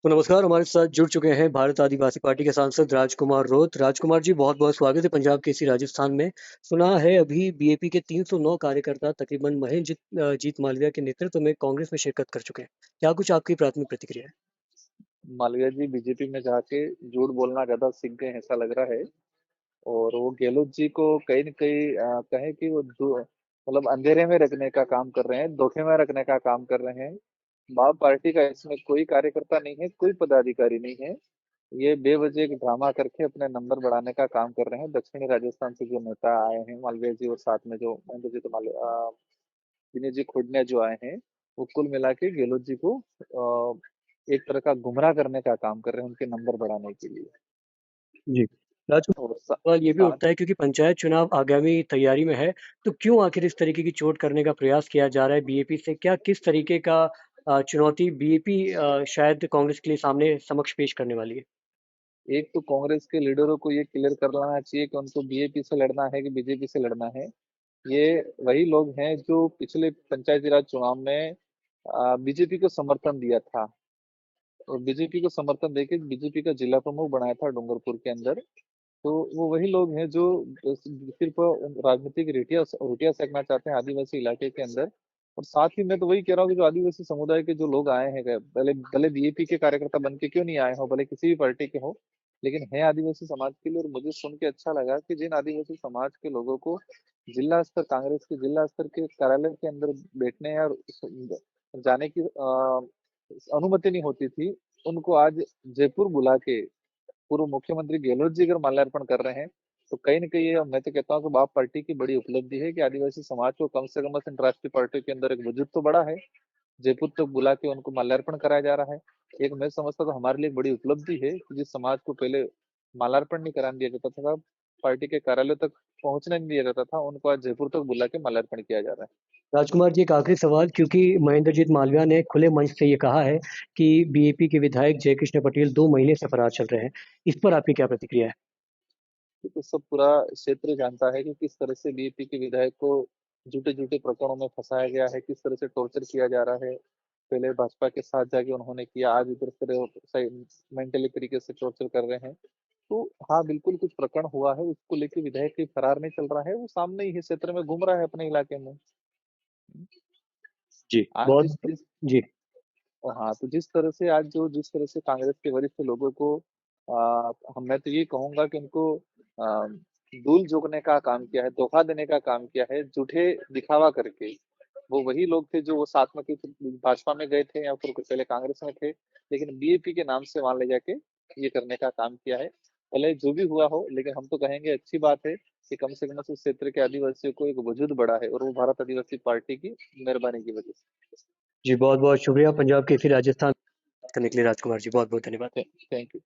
तो नमस्कार, हमारे साथ जुड़ चुके हैं भारत आदिवासी पार्टी के सांसद राजकुमार रोत। राजकुमार जी, बहुत-बहुत स्वागत है पंजाब केसरी राजस्थान में। सुना है अभी बीएपी के 309 कार्यकर्ता तकरीबन जीत मालविया के नेतृत्व में कांग्रेस में शिरकत कर चुके हैं। क्या कुछ आपकी प्राथमिक प्रतिक्रिया है? मालवीय जी बीजेपी में जाके झूठ बोलना ज्यादा सीख गए हैं, ऐसा लग रहा है। और वो गहलोत जी को कहीं न कहीं कहें कि वो मतलब अंधेरे में रखने का काम कर रहे हैं, धोखे में रखने का काम कर रहे हैं। बाप पार्टी का इसमें कोई कार्यकर्ता नहीं है, कोई पदाधिकारी नहीं है। ये बेवजह एक ड्रामा करके अपने नंबर बढ़ाने का काम कर रहे हैं। दक्षिणी राजस्थान से जो नेता आए हैं मालवीय जी और साथ में जो महेंद्रजीत दिनेश जी खुडने जो आए हैं, वो कुल मिला के गहलोत जी को एक तरह का गुमराह करने का काम कर रहे हैं उनके नंबर बढ़ाने के लिए। जी। राजकुमार, और सवाल ये भी साथ उठता है क्योंकि पंचायत चुनाव आगामी तैयारी में है, तो क्यों आखिर इस तरीके की चोट करने का प्रयास किया जा रहा है बीएपी से? क्या किस तरीके का चुनौती बीएपी शायद कांग्रेस के लिए सामने समक्ष पेश करने वाली है? एक तो कांग्रेस के लीडरों को ये क्लियर कर लेना चाहिए कि उनको बीजेपी से लड़ना है कि बीजेपी से लड़ना है। ये वही लोग हैं जो पिछले पंचायती राज चुनाव में बीजेपी को समर्थन दिया था और बीजेपी को समर्थन देके बीजेपी का जिला प्रमुख बनाया था डूंगरपुर के अंदर। तो वो वही लोग हैं जो सिर्फ राजनीतिक रोटियां रोटियां सेकना चाहते हैं आदिवासी इलाके के अंदर। और साथ ही मैं तो वही कह रहा हूँ कि जो आदिवासी समुदाय के जो लोग आए हैं, भले भले बीएपी के कार्यकर्ता बन के क्यों नहीं आए हो, भले किसी भी पार्टी के हो, लेकिन है आदिवासी समाज के लिए। और मुझे सुन के अच्छा लगा कि जिन आदिवासी समाज के लोगों को जिला स्तर कांग्रेस के जिला स्तर के कार्यालय के अंदर बैठने और जाने की अनुमति नहीं होती थी, उनको आज जयपुर बुला के पूर्व मुख्यमंत्री गहलोत जी अगर माल्यार्पण कर रहे हैं, तो कहीं न कहीं ये मैं तो कहता हूँ कि बाप पार्टी की बड़ी उपलब्धि है कि आदिवासी समाज को कम से कम राष्ट्रीय पार्टी के अंदर एक वजूद तो बड़ा है। जयपुर तक बुला के उनको माल्यार्पण कराया जा रहा है। एक मैं समझता हूँ हमारे लिए एक बड़ी उपलब्धि है कि जिस समाज को पहले माल्यार्पण नहीं कराने दिया जाता था, पार्टी के कार्यालय तक पहुंचने नहीं दिया जाता था, उनको आज जयपुर तक बुला के माल्यार्पण किया जा रहा है। राजकुमार जी, एक आखिरी सवाल, क्योंकि महेंद्रजीत मालविया ने खुले मंच से ये कहा है कि बीएपी के विधायक जयकृष्ण पटेल 2 महीने से फरार चल रहे हैं। इस पर आपकी क्या प्रतिक्रिया है? तो सब पूरा क्षेत्र जानता है कि किस तरह से बीजेपी के विधायक को झूठे-झूठे प्रकरणों में फंसाया गया है, किस तरह से टॉर्चर किया जा रहा है। पहले भाजपा के साथ जाके उन्होंने किया, आज इधर से सही मेंटली तरीके से टॉर्चर कर रहे हैं। तो हाँ, बिल्कुल कुछ प्रकरण हुआ है, उसको लेके विधायक कहीं फरार नहीं चल रहा है, वो सामने ही है, क्षेत्र में घूम रहा है अपने इलाके में। जी, आज बहुत जिस जिस जी। हाँ, तो जिस तरह से कांग्रेस के वरिष्ठ लोगों को मैं तो ये कहूँगा कि उनको धूल झोंकने का काम किया है, धोखा देने का काम किया है, झूठे दिखावा करके। वो वही लोग थे जो वो साथ में भाजपा में गए थे या फिर पहले कांग्रेस में थे, लेकिन बीएपी के नाम से वहां ले जाके ये करने का काम किया है। भले जो भी हुआ हो, लेकिन हम तो कहेंगे अच्छी बात है कि कम से कम उस क्षेत्र के आदिवासियों को एक वजूद बढ़ा है और वो भारत आदिवासी पार्टी की मेहरबानी की वजह से। जी, बहुत-बहुत शुक्रिया पंजाब केसरी राजस्थान बात करने के लिए राजकुमार जी, बहुत-बहुत धन्यवाद। Thank you.